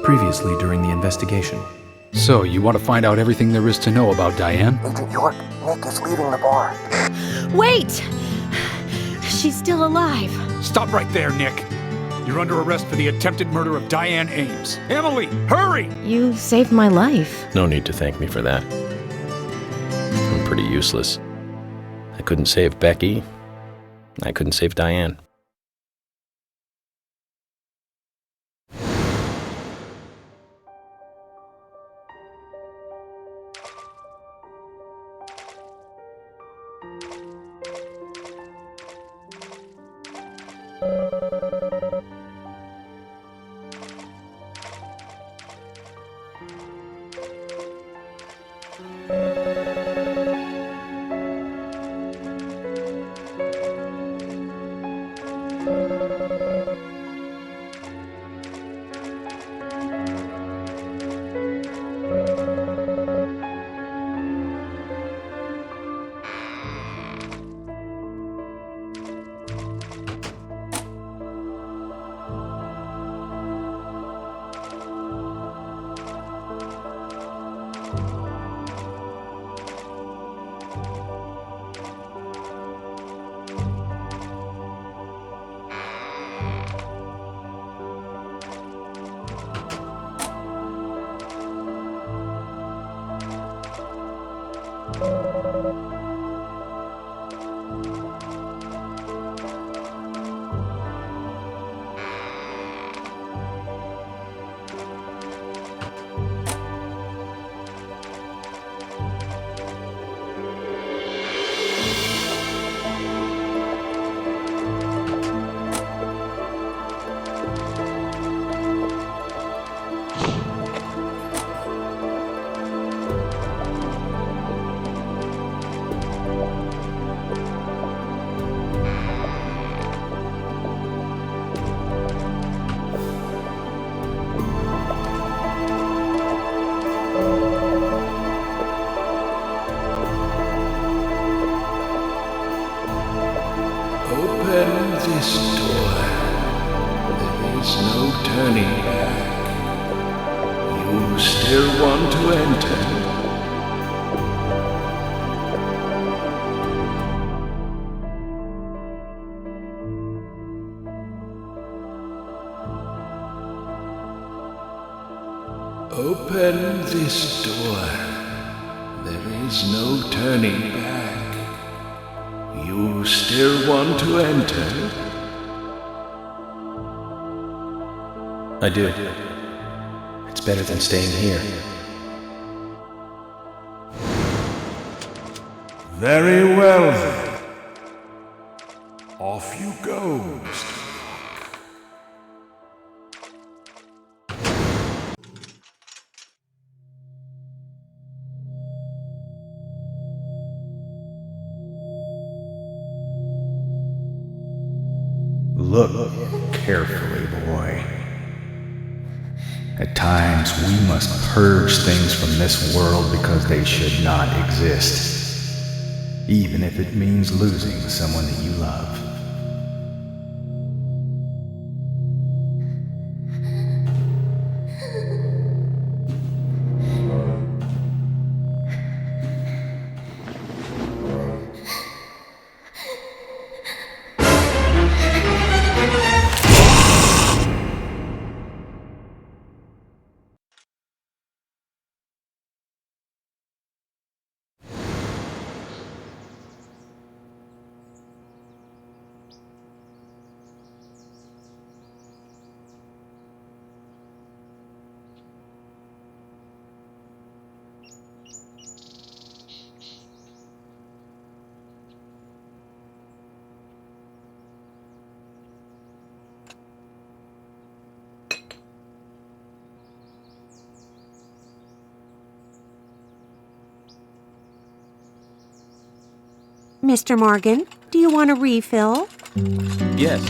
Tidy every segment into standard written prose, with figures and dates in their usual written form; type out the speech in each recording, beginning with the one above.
Previously during the investigation. So, you want to find out everything there is to know about Diane? Agent York, Nick is leaving the bar. Wait! She's still alive. Stop right there, Nick. You're under arrest for the attempted murder of Diane Ames. Emily, hurry! You saved my life. No need to thank me for that. I'm pretty useless. I couldn't save Becky. I couldn't save Diane. Open this door. There is no turning back. You still want to enter? Open this door. There is no turning back. You still want to enter? I do. It's better than staying here. Very well then. Off you go, Mr. Look carefully, boy. At times, we must purge things from this world because they should not exist, even if it means losing someone that you love. Mr. Morgan, do you want a refill? Yes,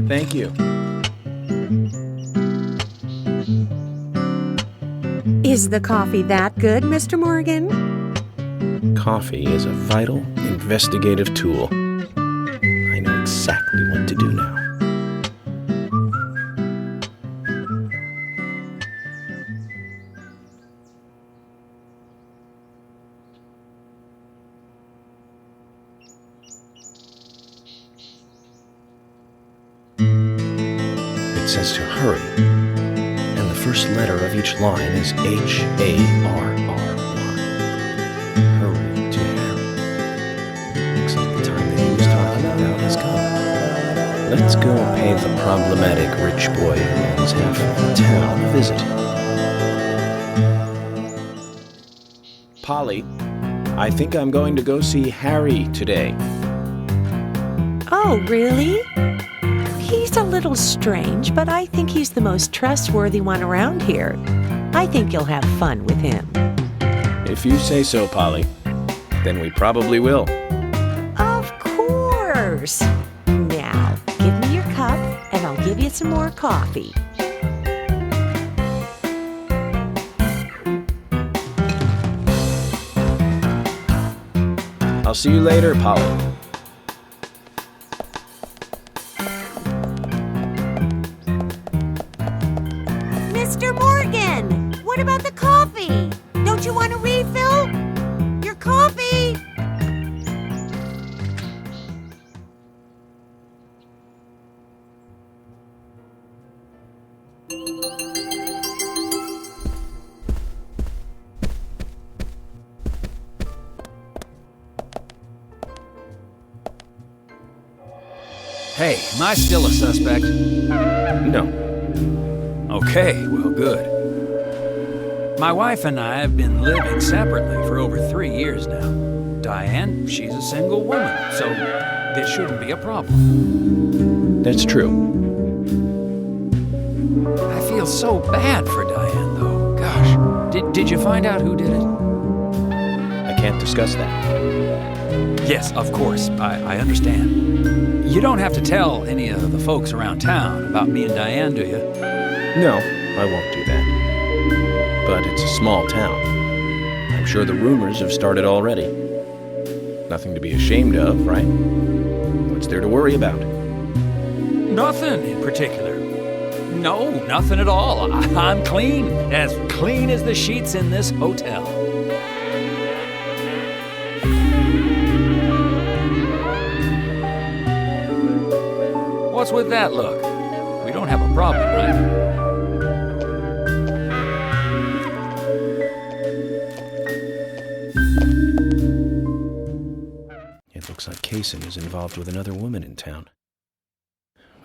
thank you. Is the coffee that good, Mr. Morgan? Coffee is a vital, investigative tool. I know exactly what to do now. it says to hurry. And the first letter of each line is H-A-R-R-Y. Hurry to Harry. Looks like the time that he was talking about has come. Let's go pay the problematic rich boy who owns half of the town a visit. Polly, I think I'm going to go see Harry today. Oh, really? He's a little strange, but I think he's the most trustworthy one around here. I think you'll have fun with him. If you say so, Polly, then we probably will. Of course. Now, give me your cup, and I'll give you some more coffee. I'll see you later, Polly. Mr. Morgan, what about the coffee? Don't you want a refill? Your coffee! Hey, am I still a suspect? No. Okay, well, good. My wife and I have been living separately for over 3 years now. Diane, she's a single woman, so this shouldn't be a problem. That's true. I feel so bad for Diane, though. Gosh, did you find out who did it? I can't discuss that. Yes, of course, I understand. You don't have to tell any of the folks around town about me and Diane, do you? No, I won't do that. But it's a small town. I'm sure the rumors have started already. Nothing to be ashamed of, right? What's there to worry about? Nothing in particular. No, nothing at all. I'm clean as the sheets in this hotel. What's with that look? We don't have a problem, right? It looks like Kaysen is involved with another woman in town.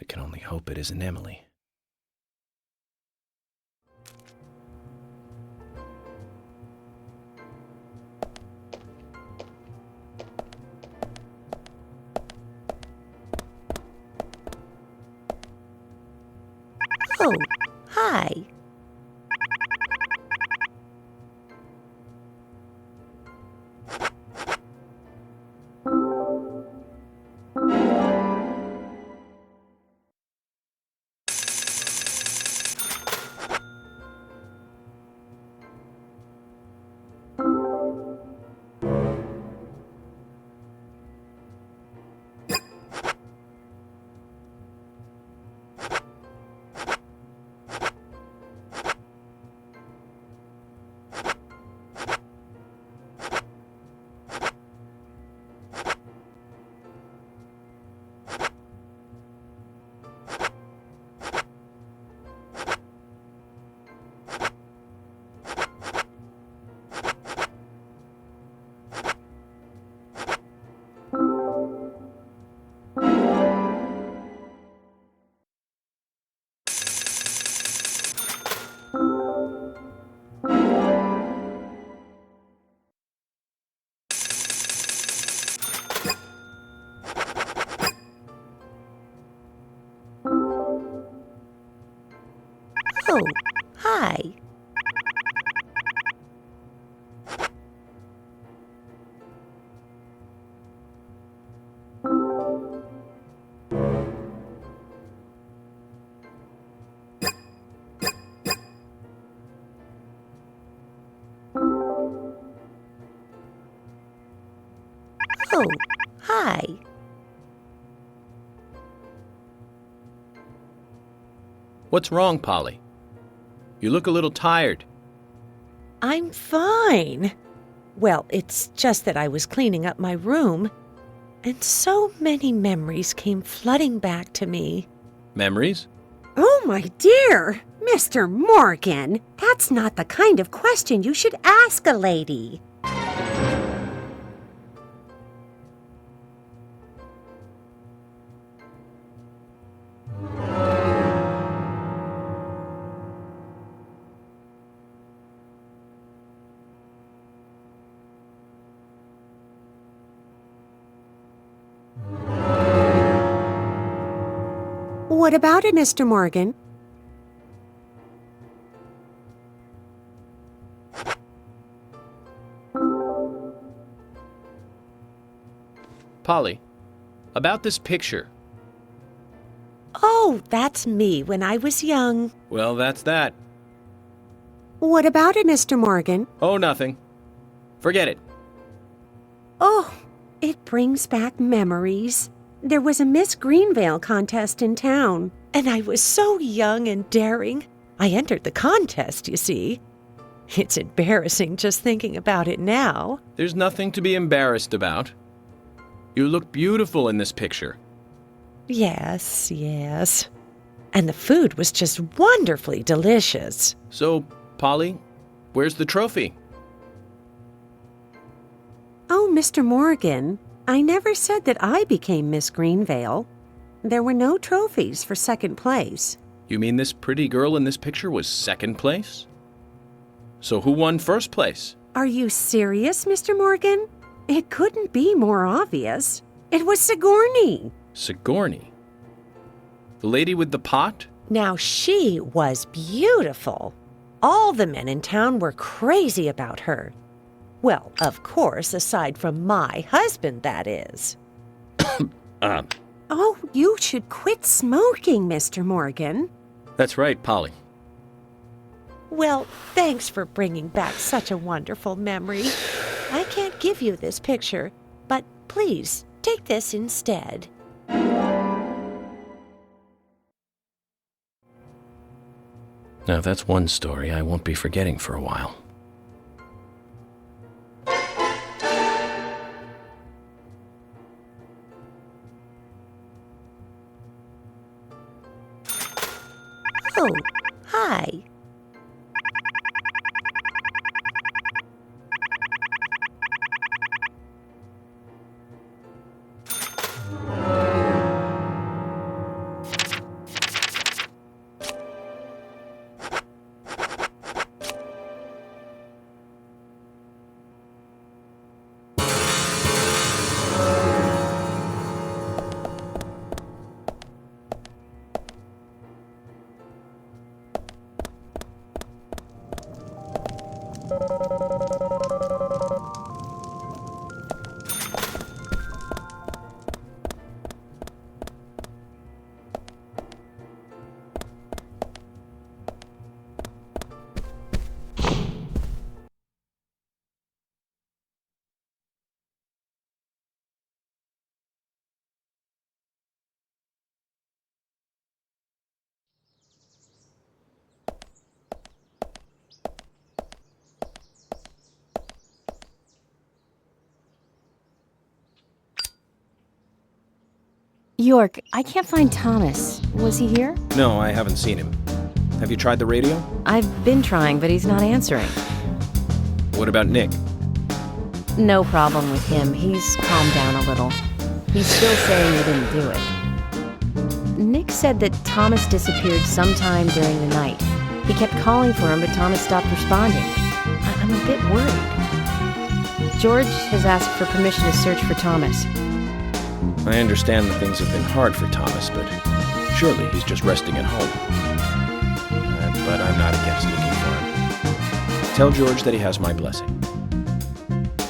We can only hope it isn't Emily. Oh, hi. Oh, hi. Oh, hi. What's wrong, Polly? You look a little tired. I'm fine. Well, it's just that I was cleaning up my room, and so many memories came flooding back to me. Memories? Oh, my dear! Mr. Morgan, that's not the kind of question you should ask a lady. What about it, Mr. Morgan? Polly, about this picture. Oh, that's me when I was young. Well, that's that. What about it, Mr. Morgan? Oh, nothing. Forget it. Oh, it brings back memories. There was a Miss Greenvale contest in town, and I was so young and daring. I entered the contest, you see. It's embarrassing just thinking about it now. There's nothing to be embarrassed about. You look beautiful in this picture. Yes, yes. And the food was just wonderfully delicious. So, Polly, where's the trophy? Oh, Mr. Morgan, I never said that I became Miss Greenvale. There were no trophies for second place. You mean this pretty girl in this picture was second place? So who won first place? Are you serious, Mr. Morgan? It couldn't be more obvious. It was Sigourney. Sigourney? The lady with the pot? Now, she was beautiful. All the men in town were crazy about her. Well, of course, aside from my husband, that is. Oh, you should quit smoking, Mr. Morgan. That's right, Polly. Well, thanks for bringing back such a wonderful memory. I can't give you this picture, but please take this instead. Now, that's one story I won't be forgetting for a while. Oh, hi. York, I can't find Thomas. Was he here? No, I haven't seen him. Have you tried the radio? I've been trying, but he's not answering. What about Nick? No problem with him. He's calmed down a little. He's still saying he didn't do it. Nick said that Thomas disappeared sometime during the night. He kept calling for him, but Thomas stopped responding. I'm a bit worried. George has asked for permission to search for Thomas. I understand that things have been hard for Thomas, but surely he's just resting at home. But I'm not against looking for him. Tell George that he has my blessing.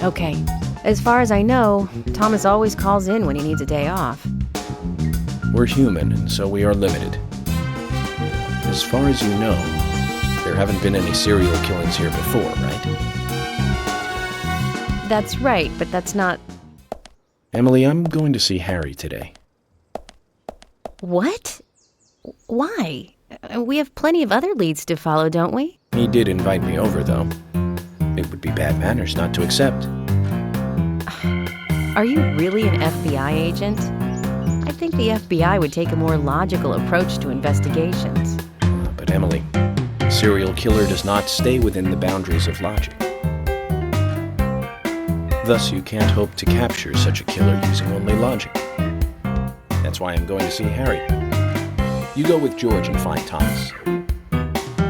Okay. As far as I know, Thomas always calls in when he needs a day off. We're human, and so we are limited. As far as you know, there haven't been any serial killings here before, right? That's right, but that's not... Emily, I'm going to see Harry today. What? Why? We have plenty of other leads to follow, don't we? He did invite me over, though. It would be bad manners not to accept. Are you really an FBI agent? I think the FBI would take a more logical approach to investigations. But Emily, a serial killer does not stay within the boundaries of logic. Thus, you can't hope to capture such a killer using only logic. That's why I'm going to see Harry. You go with George and find Thomas.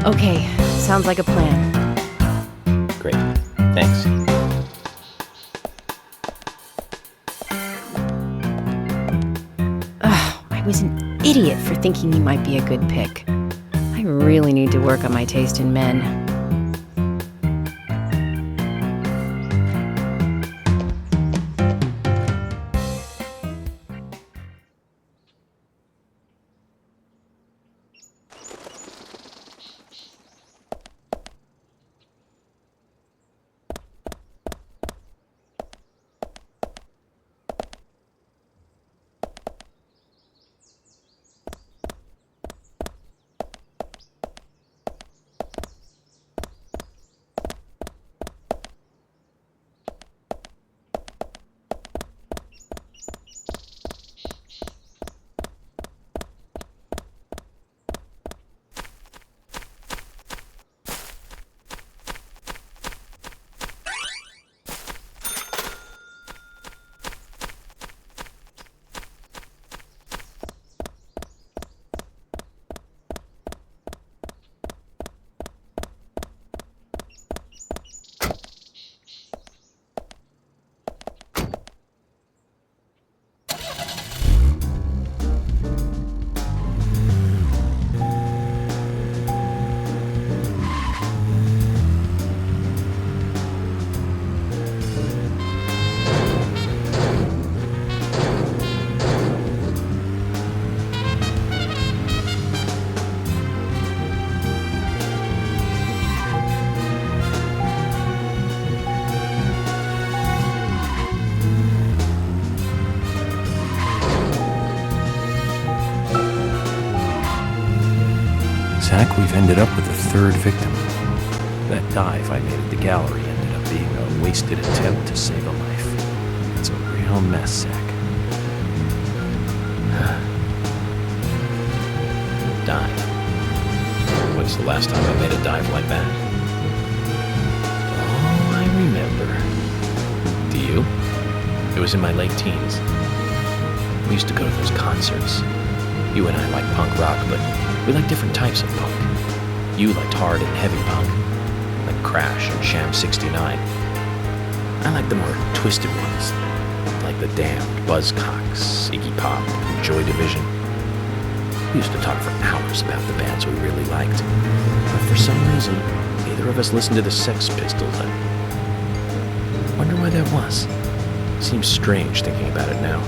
Okay, sounds like a plan. Great. Thanks. I was an idiot for thinking you might be a good pick. I really need to work on my taste in men. Zach, we've ended up with a third victim. That dive I made at the gallery ended up being a wasted attempt to save a life. It's a real mess, Zach. Dive. When's the last time I made a dive like that? Oh, I remember. Do you? It was in my late teens. We used to go to those concerts. You and I like punk rock, but we like different types of punk. You liked hard and heavy punk, like Crash and Sham 69. I like the more twisted ones, like The Damned, Buzzcocks, Iggy Pop, and Joy Division. We used to talk for hours about the bands we really liked, but for some reason, neither of us listened to the Sex Pistols. I wonder why that was. Seems strange thinking about it now.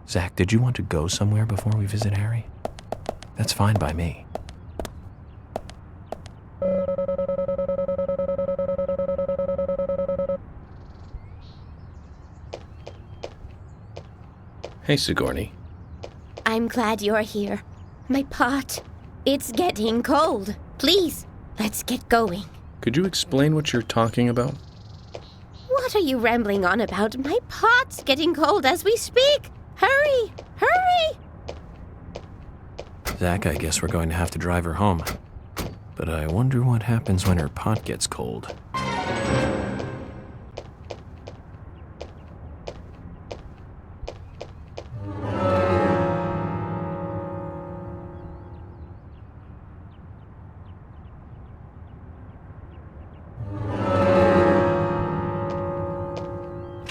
Zach, did you want to go somewhere before we visit Harry? That's fine by me. Hey, Sigourney. I'm glad you're here. My pot, it's getting cold. Please, let's get going. Could you explain what you're talking about? What are you rambling on about? My pot's getting cold as we speak. Hurry! Hurry! Zach, I guess we're going to have to drive her home. But I wonder what happens when her pot gets cold.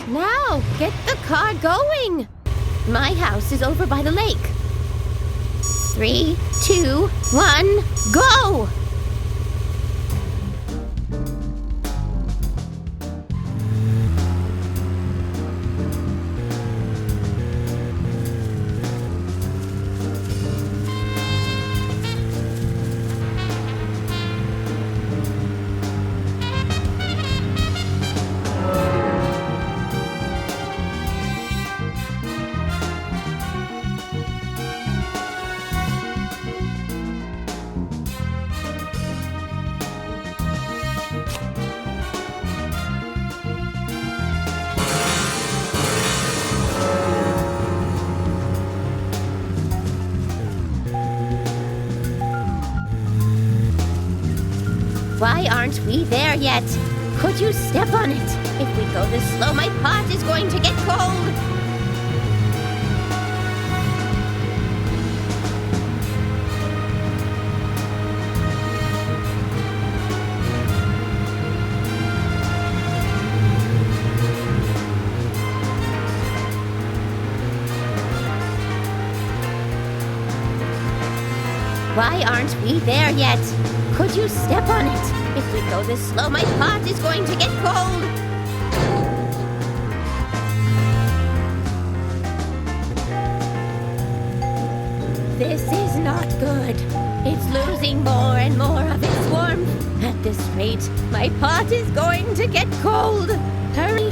Now, get the car going! My house is over by the lake. 3, 2, 1, go! Why aren't we there yet? Could you step on it? If we go this slow, my pot is going to get cold. Why aren't we there yet? Could you step on it? If we go this slow, my pot is going to get cold. This is not good. It's losing more and more of its warmth. At this rate, my pot is going to get cold. Hurry!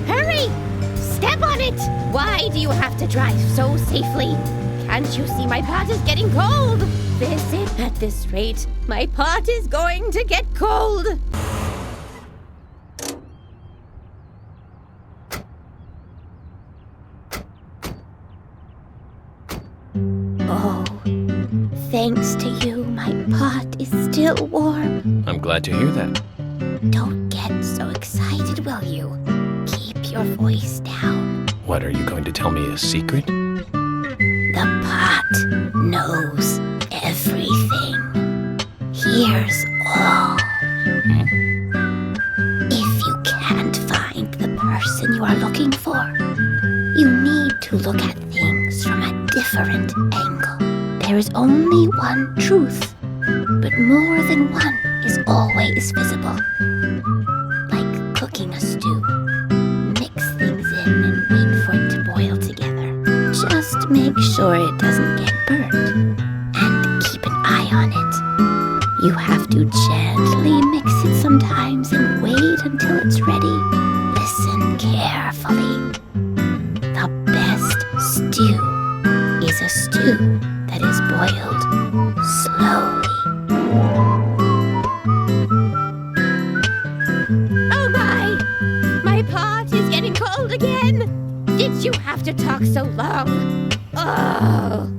Hurry! Step on it! Why do you have to drive so safely? Can't you see my pot is getting cold? At this rate, my pot is going to get cold. Oh, thanks to you, my pot is still warm. I'm glad to hear that. Don't get so excited, will you? Keep your voice down. What, are you going to tell me a secret? The pot knows everything. Here's all. If you can't find the person you are looking for, you need to look at things from a different angle. There is only one truth, but more than one is always visible. Like cooking a stew. Mix things in and wait for it to boil together. Just make sure it doesn't get burnt. And keep an eye on it. You have to gently mix it sometimes and wait until it's ready. Listen carefully. The best stew is a stew that is boiled slowly. Oh my! My pot is getting cold again! Did you have to talk so long? Oh!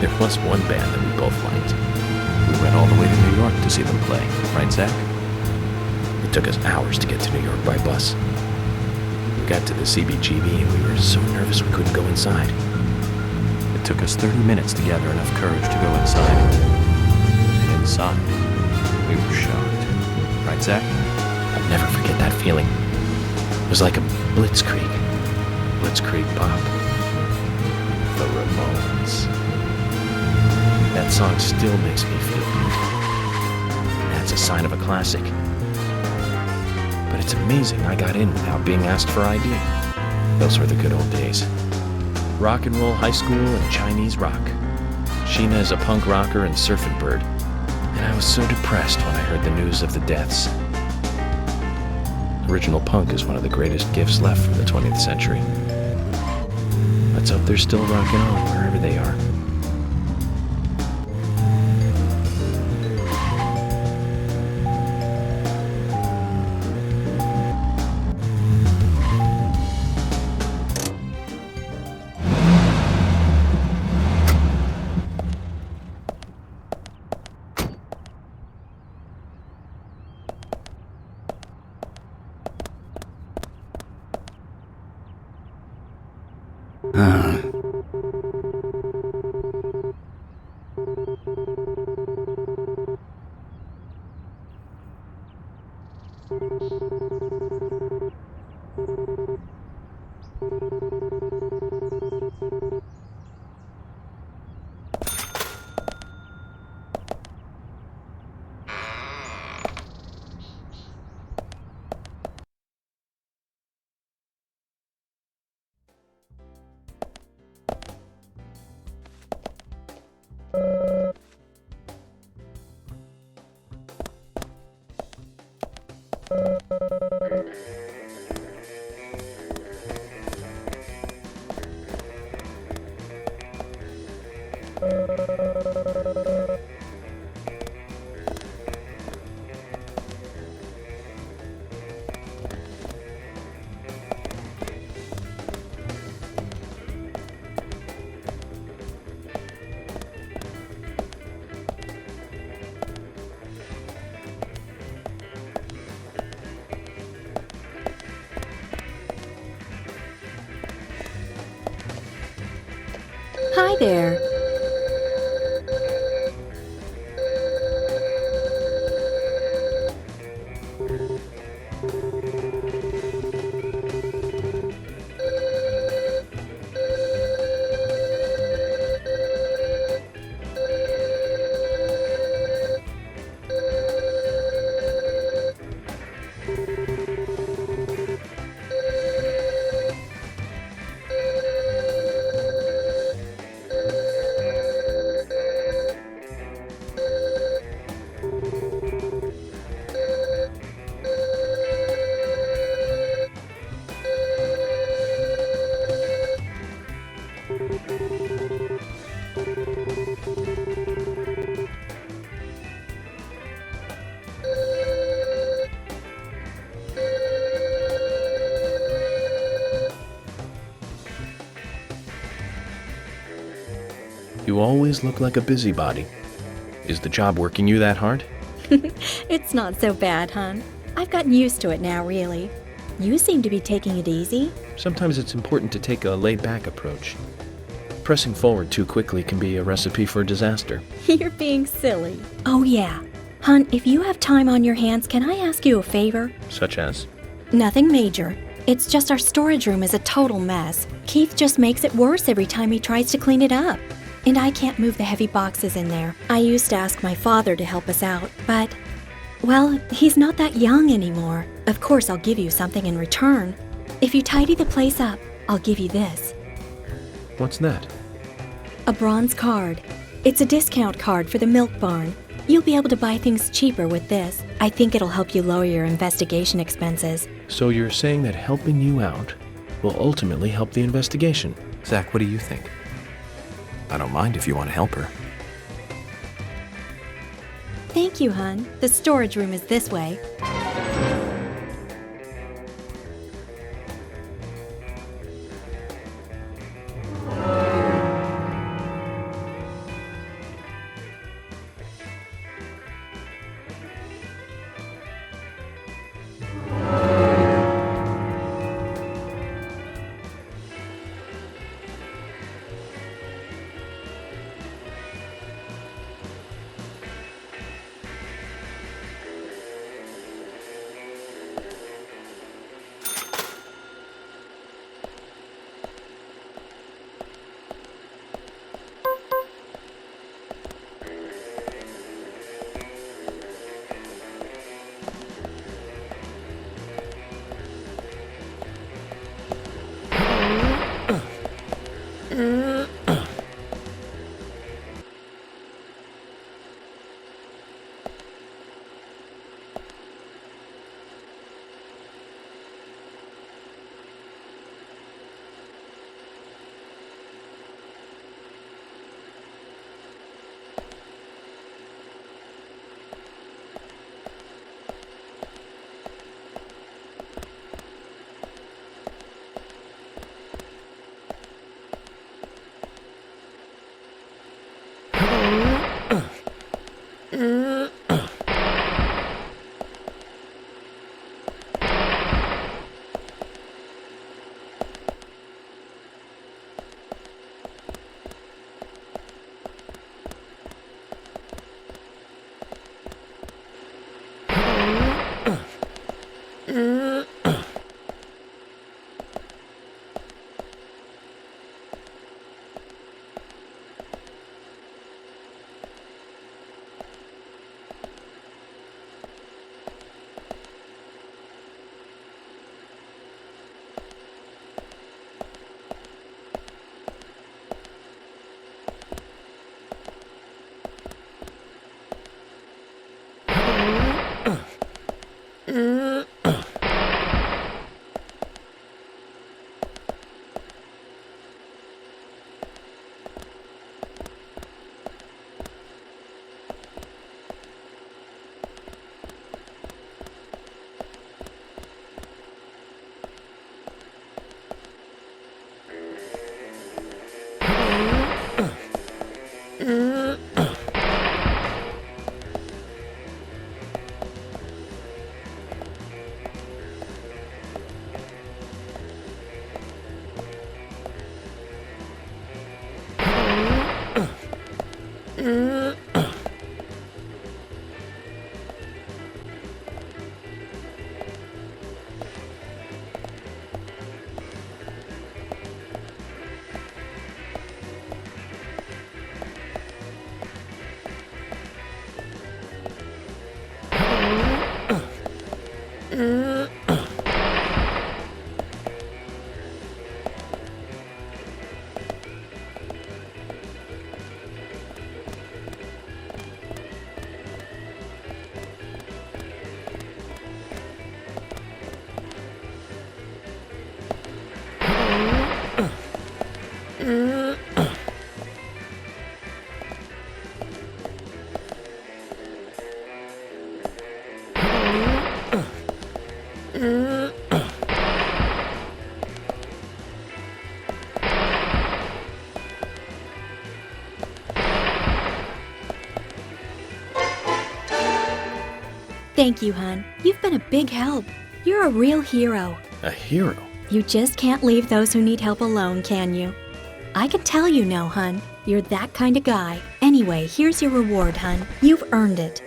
There was one band that we both liked. We went all the way to New York to see them play, right, Zach? It took us hours to get to New York by bus. We got to the CBGB and we were so nervous we couldn't go inside. It took us 30 minutes to gather enough courage to go inside. And inside, we were shocked. Right, Zach? I'll never forget that feeling. It was like a blitzkrieg. Blitzkrieg pop. The Ramones. That song still makes me feel good. That's a sign of a classic. But it's amazing I got in without being asked for ID. Those were the good old days. Rock and roll high school and Chinese rock. Sheena is a punk rocker and surfing bird. And I was so depressed when I heard the news of the deaths. Original punk is one of the greatest gifts left from the 20th century. Let's hope they're still rocking on wherever they are. Hi there. You always look like a busybody. Is the job working you that hard? It's not so bad, hon. I've gotten used to it now, really. You seem to be taking it easy. Sometimes it's important to take a laid-back approach. Pressing forward too quickly can be a recipe for disaster. You're being silly. Oh, yeah. Hon, if you have time on your hands, can I ask you a favor? Such as? Nothing major. It's just our storage room is a total mess. Keith just makes it worse every time he tries to clean it up. And I can't move the heavy boxes in there. I used to ask my father to help us out, but, well, he's not that young anymore. Of course, I'll give you something in return. If you tidy the place up, I'll give you this. What's that? A bronze card. It's a discount card for the milk barn. You'll be able to buy things cheaper with this. I think it'll help you lower your investigation expenses. So you're saying that helping you out will ultimately help the investigation? Zach, what do you think? I don't mind if you want to help her. Thank you, hon. The storage room is this way. Thank you, hon. You've been a big help. You're a real hero. A hero? You just can't leave those who need help alone, can you? I can tell you no, hun. You're that kind of guy. Anyway, here's your reward, hun. You've earned it.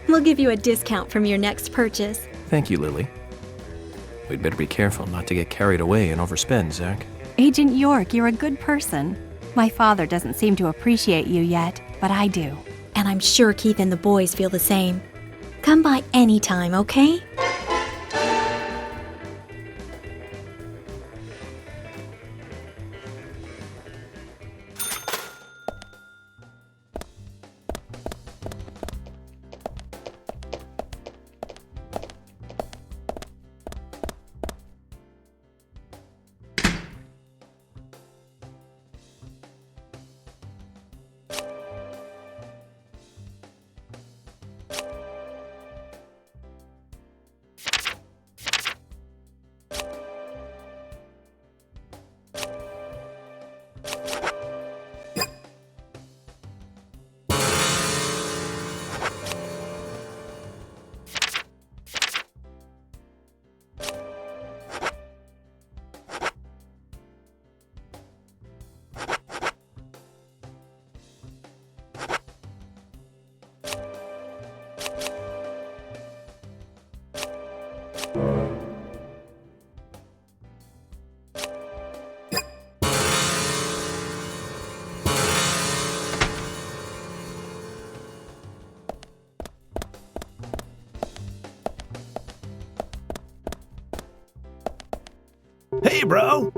We'll give you a discount from your next purchase. Thank you, Lily. We'd better be careful not to get carried away and overspend, Zach. Agent York, you're a good person. My father doesn't seem to appreciate you yet, but I do. And I'm sure Keith and the boys feel the same. Come by anytime, okay? Hey, bro!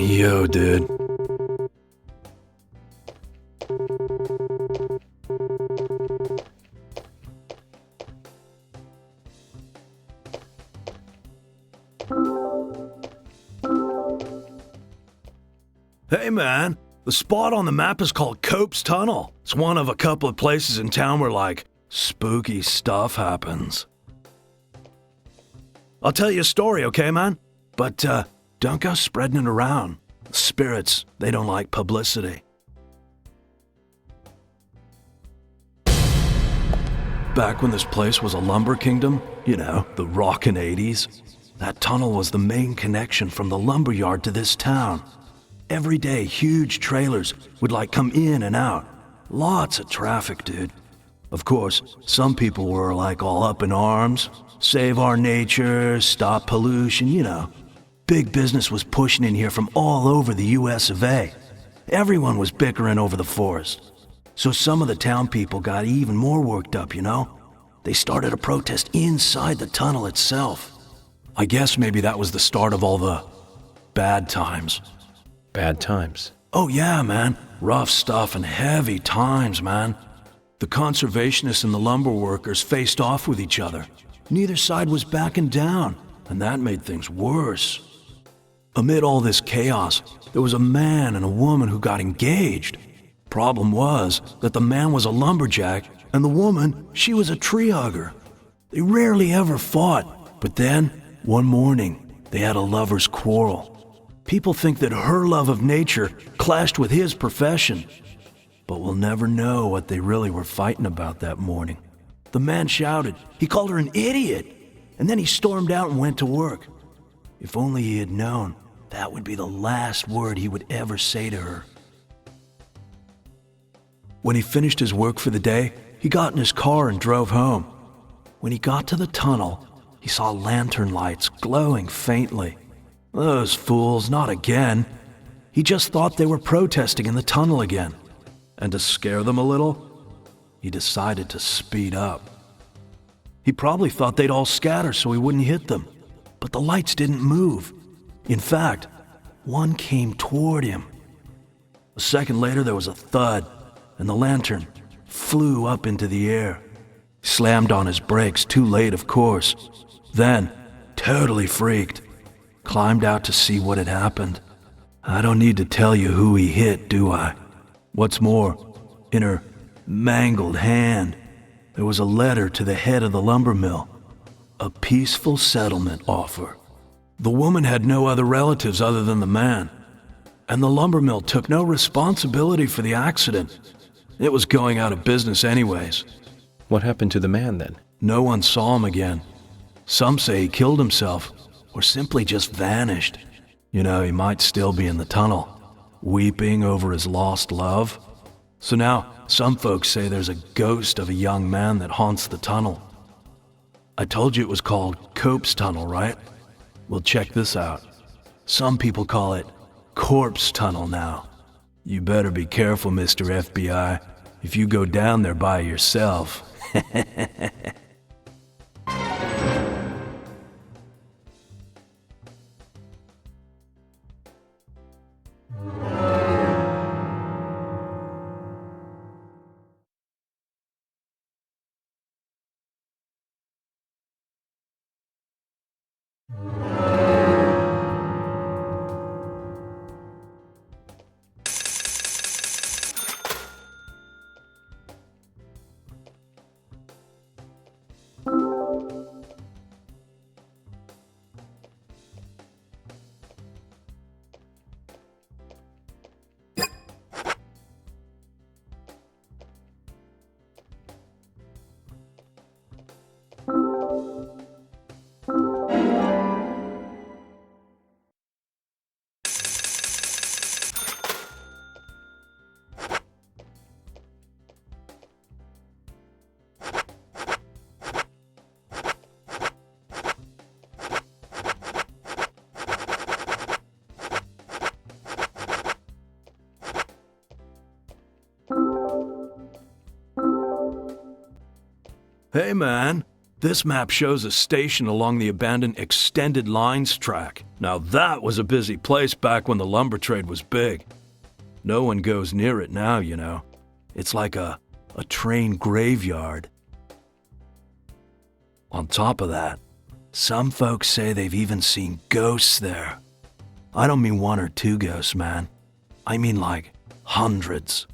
Yo, dude. Hey, man. The spot on the map is called Cope's Tunnel. It's one of a couple of places in town where, like, spooky stuff happens. I'll tell you a story, okay, man? But, don't go spreading it around. Spirits, they don't like publicity. Back when this place was a lumber kingdom, you know, the rockin' 80s, that tunnel was the main connection from the lumber yard to this town. Every day, huge trailers would come in and out. Lots of traffic, dude. Of course, some people were all up in arms. Save our nature, stop pollution, you know. Big business was pushing in here from all over the US of A. Everyone was bickering over the forest. So some of the town people got even more worked up, you know? They started a protest inside the tunnel itself. I guess maybe that was the start of all the bad times. Bad times? Oh yeah, man. Rough stuff and heavy times, man. The conservationists and the lumber workers faced off with each other. Neither side was backing down, and that made things worse. Amid all this chaos, there was a man and a woman who got engaged. Problem was that the man was a lumberjack, and the woman, she was a tree hugger. They rarely ever fought, but then, one morning, they had a lover's quarrel. People think that her love of nature clashed with his profession. But we'll never know what they really were fighting about that morning. The man shouted. He called her an idiot. And then he stormed out and went to work. If only he had known, that would be the last word he would ever say to her. When he finished his work for the day, he got in his car and drove home. When he got to the tunnel, he saw lantern lights glowing faintly. Those fools, not again. He just thought they were protesting in the tunnel again. And to scare them a little, he decided to speed up. He probably thought they'd all scatter so he wouldn't hit them. But the lights didn't move. In fact, one came toward him. A second later, there was a thud, and the lantern flew up into the air. He slammed on his brakes, too late, of course. Then, totally freaked, climbed out to see what had happened. I don't need to tell you who he hit, do I? What's more, in her mangled hand, there was a letter to the head of the lumber mill. A peaceful settlement offer. The woman had no other relatives other than the man. And the lumber mill took no responsibility for the accident. It was going out of business anyways. What happened to the man then? No one saw him again. Some say he killed himself, or simply just vanished. You know, he might still be in the tunnel, weeping over his lost love. So now, some folks say there's a ghost of a young man that haunts the tunnel. I told you it was called Cope's Tunnel, right? Well, check this out. Some people call it Corpse Tunnel now. You better be careful, Mr. FBI, if you go down there by yourself. Hey man, This map shows a station along the abandoned extended lines track. Now that was a busy place back when the lumber trade was big. No one goes near it now, you know. It's like a train graveyard. On top of that, some folks say they've even seen ghosts there. I don't mean one or two ghosts, man. I mean like hundreds.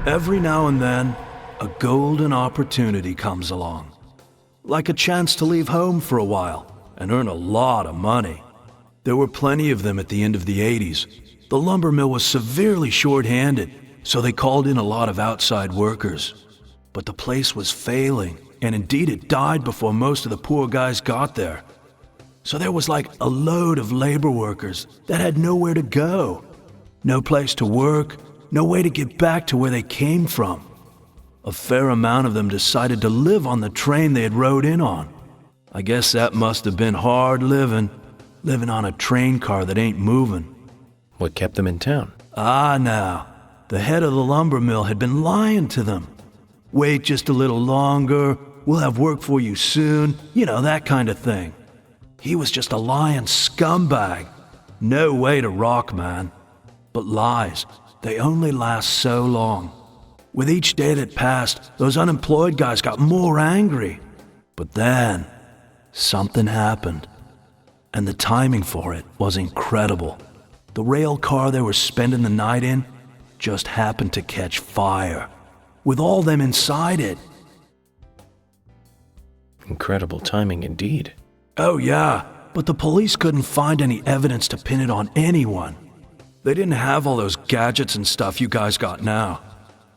Every now and then, a golden opportunity comes along. Like a chance to leave home for a while and earn a lot of money. There were plenty of them at the end of the 80s. The lumber mill was severely short-handed, so they called in a lot of outside workers. But the place was failing, and indeed it died before most of the poor guys got there. So there was like a load of labor workers that had nowhere to go. No place to work, no way to get back to where they came from. A fair amount of them decided to live on the train they had rode in on. I guess that must have been hard living on a train car that ain't moving. What kept them in town? Ah, now, the head of the lumber mill had been lying to them. Wait just a little longer, we'll have work for you soon, you know, that kind of thing. He was just a lying scumbag. No way to rock, man. But lies, they only last so long. With each day that passed, those unemployed guys got more angry. But then, something happened. And the timing for it was incredible. The rail car they were spending the night in just happened to catch fire, with all them inside it. Incredible timing indeed. Oh yeah, but the police couldn't find any evidence to pin it on anyone. They didn't have all those gadgets and stuff you guys got now.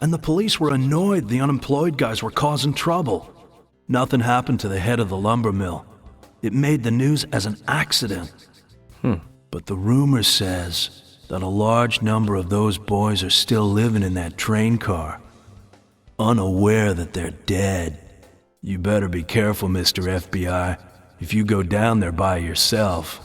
And the police were annoyed the unemployed guys were causing trouble. Nothing happened to the head of the lumber mill. It made the news as an accident. But the rumor says that a large number of those boys are still living in that train car, unaware that they're dead. You better be careful, Mr. FBI, if you go down there by yourself.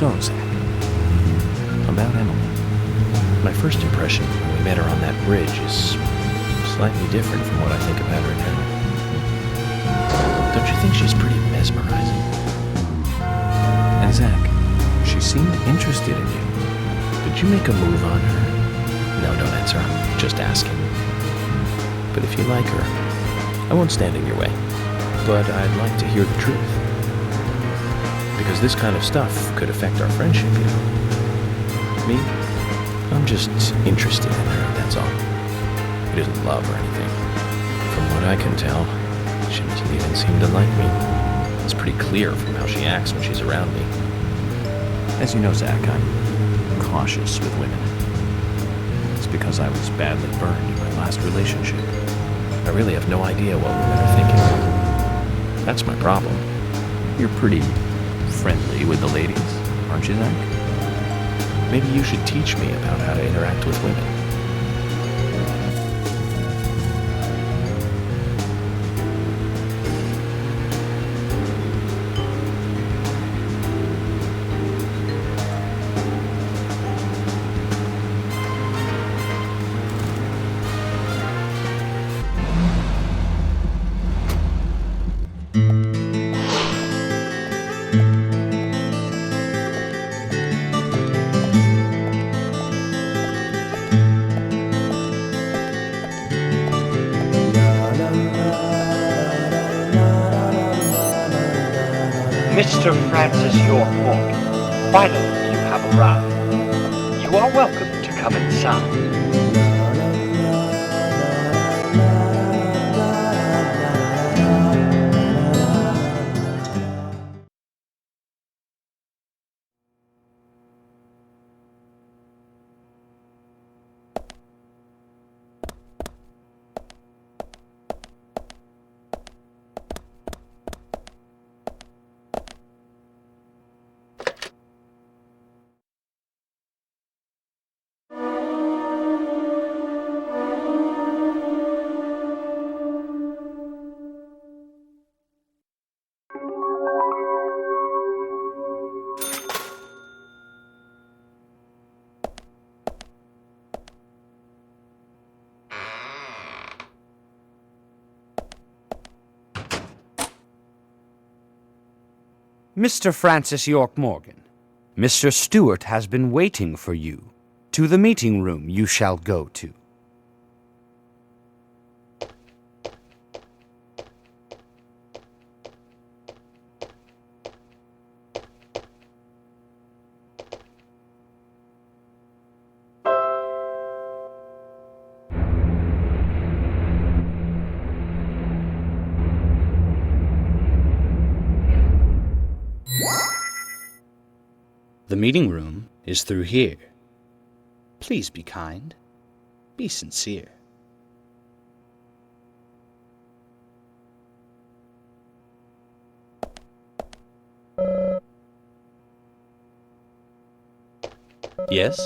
So, Zach, about Emily. My first impression when we met her on that bridge is slightly different from what I think about her now. Don't you think she's pretty mesmerizing? And Zach, she seemed interested in you. Did you make a move on her? No, don't answer. I'm just asking. But if you like her, I won't stand in your way. But I'd like to hear the truth. Because this kind of stuff could affect our friendship, you know. Me? I'm just interested in her, that's all. It isn't love or anything. From what I can tell, she doesn't even seem to like me. It's pretty clear from how she acts when she's around me. As you know, Zach, I'm cautious with women. It's because I was badly burned in my last relationship. I really have no idea what women are thinking. That's my problem. You're pretty friendly with the ladies, aren't you, Zach? Maybe you should teach me about how to interact with women. Mr. Francis York Morgan, finally you have arrived. You are welcome to come inside. Mr. Francis York Morgan, Mr. Stewart has been waiting for you. To the meeting room you shall go to. The meeting room is through here. Please be kind. Be sincere. Yes?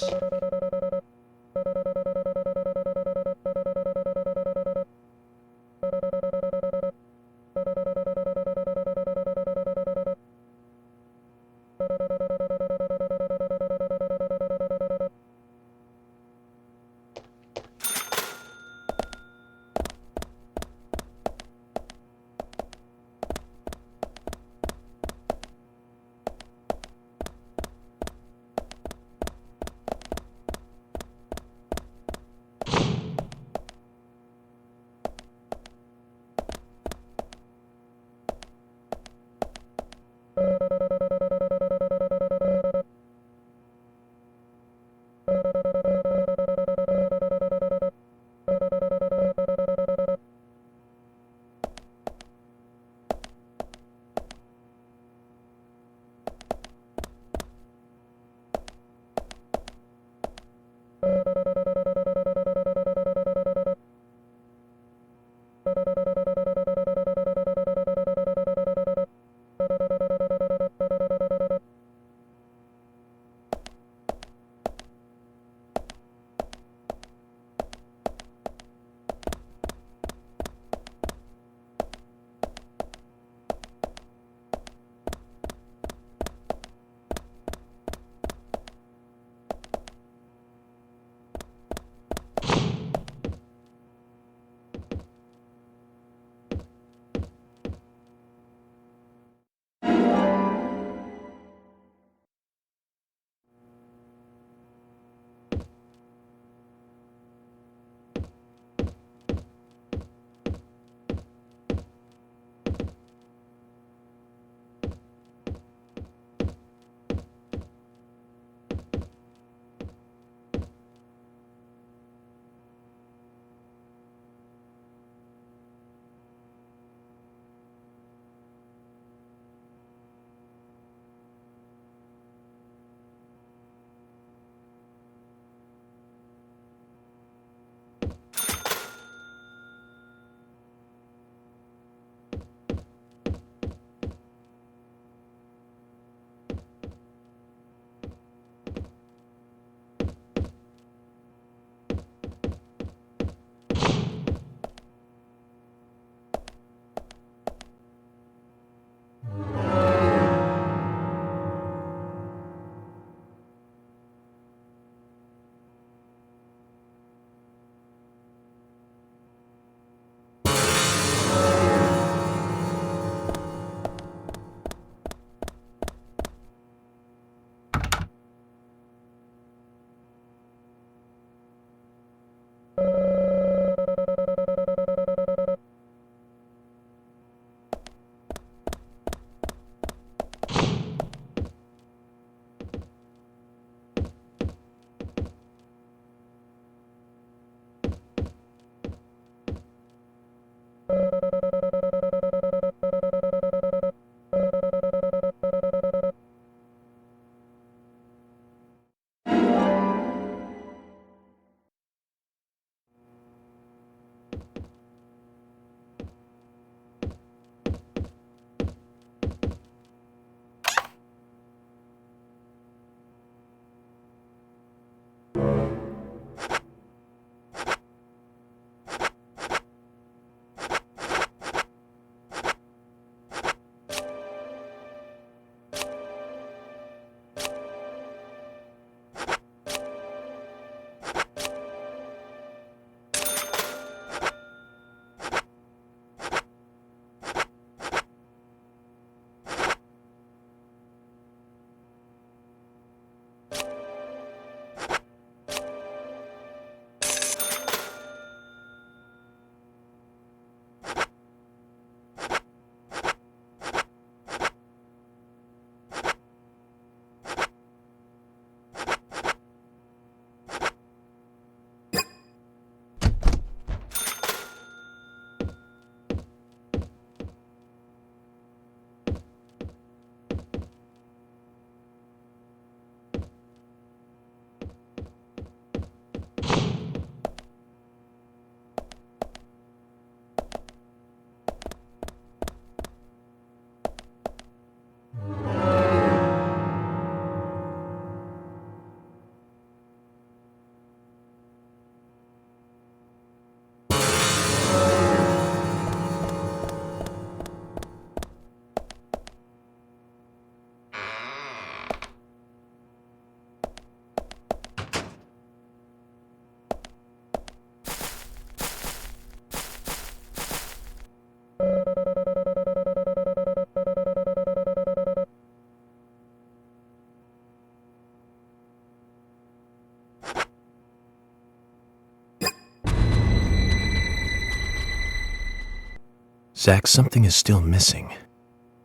Zach, something is still missing.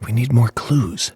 We need more clues.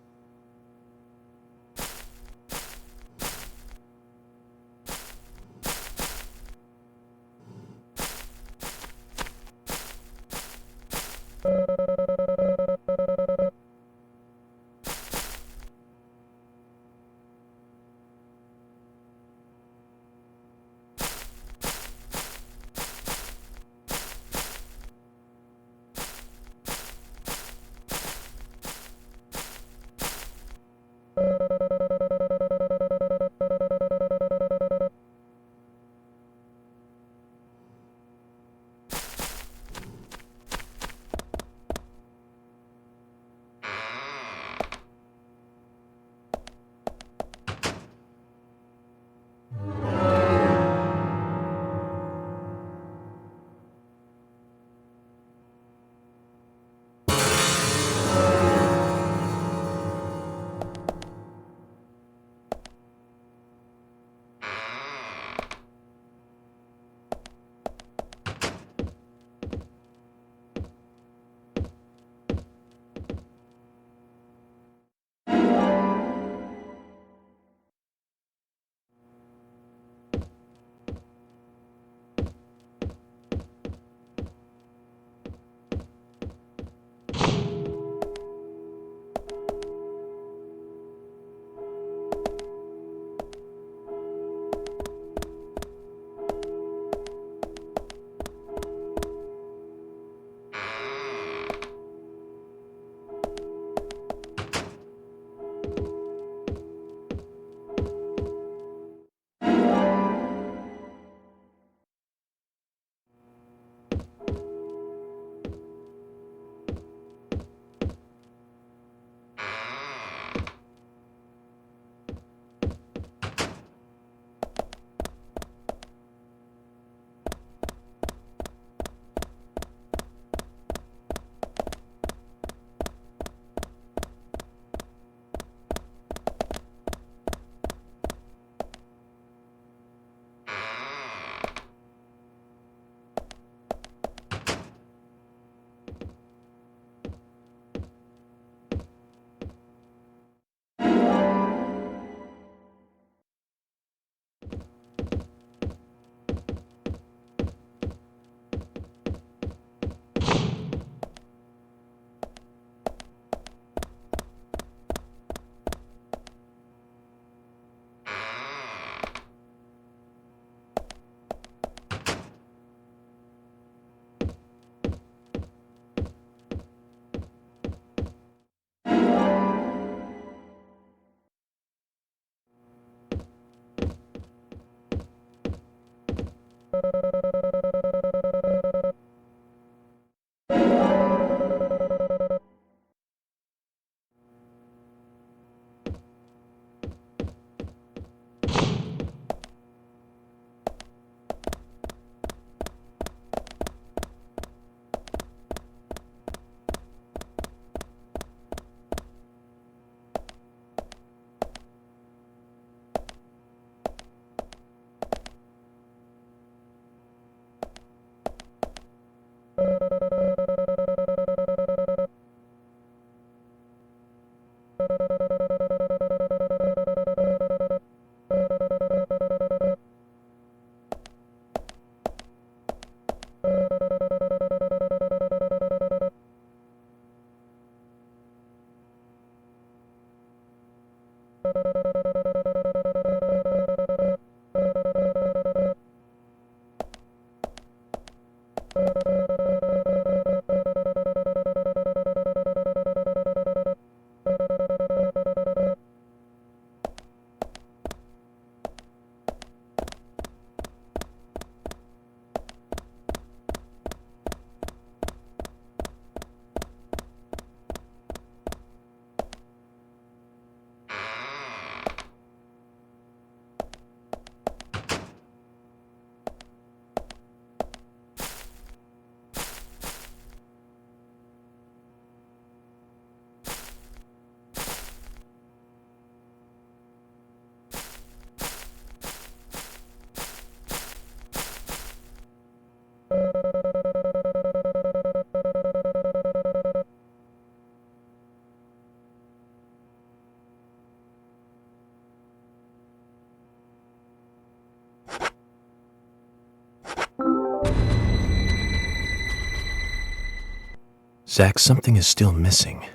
Zach, something is still missing.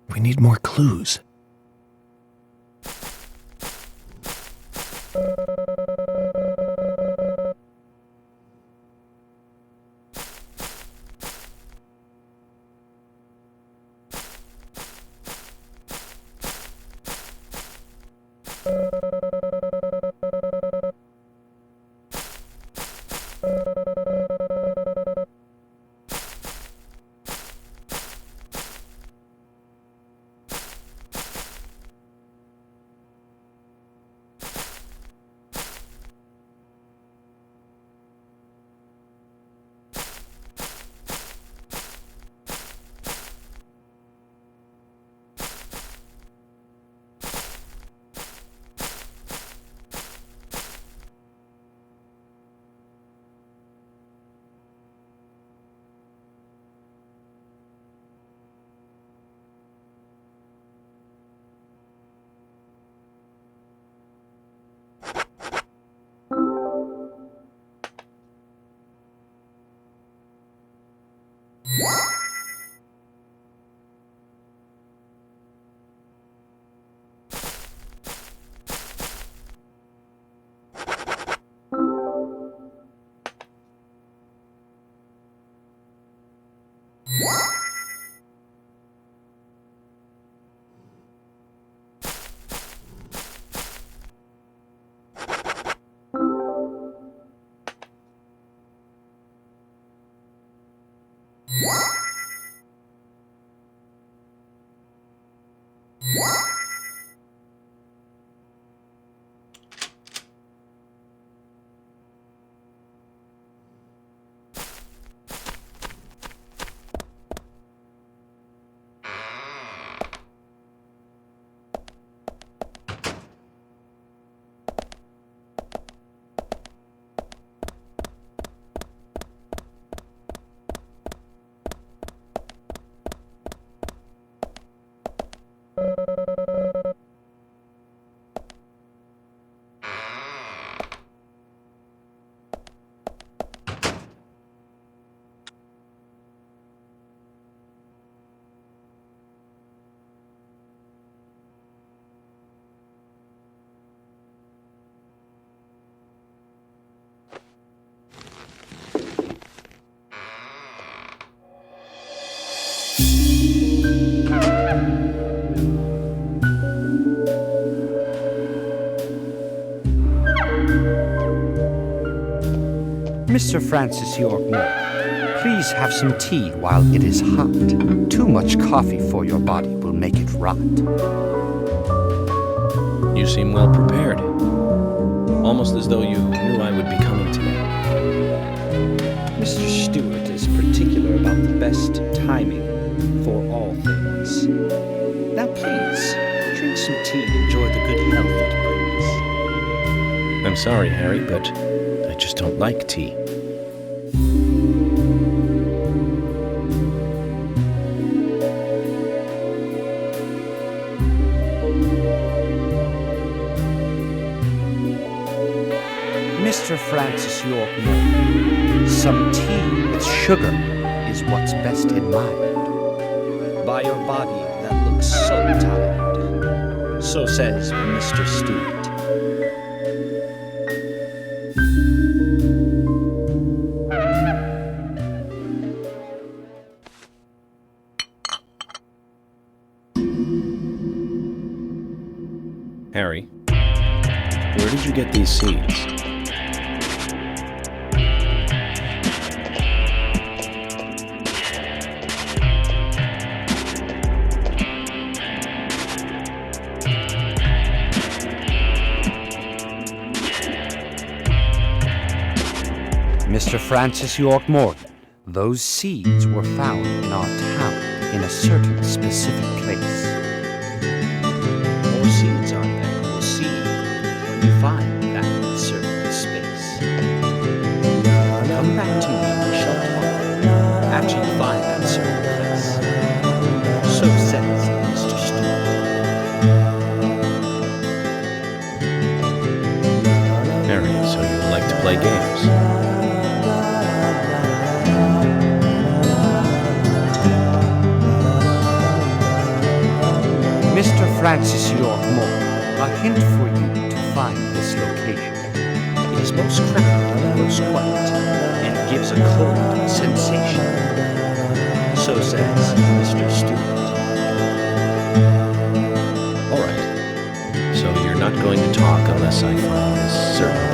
We need more clues. Mr. Francis York Morgan, please have some tea while it is hot. Too much coffee for your body will make it rot. You seem well prepared. Almost as though you knew I would be coming today. Mr. Stewart is particular about the best timing for all things. Now please, drink some tea and enjoy the good health it brings. I'm sorry, Harry, but I just don't like tea. Mr. Francis York Morgan, some tea with sugar is what's best in mind. By your body that looks so tired. So says Mr. Stewart. Harry, where did you get these seeds? Mr. Francis York Morgan, those seeds were found in our town in a certain specific place. More seeds are there. We'll see when you find that certain space. Come back to me and we shall talk after you find that certain place. So says Mr. Stewart. Harry, so you like to play games? Francis York Morgan, a hint for you to find this location. It is most cryptic and most quiet, and gives a cold sensation. So says Mr. Stewart. All right. So you're not going to talk unless I find this certain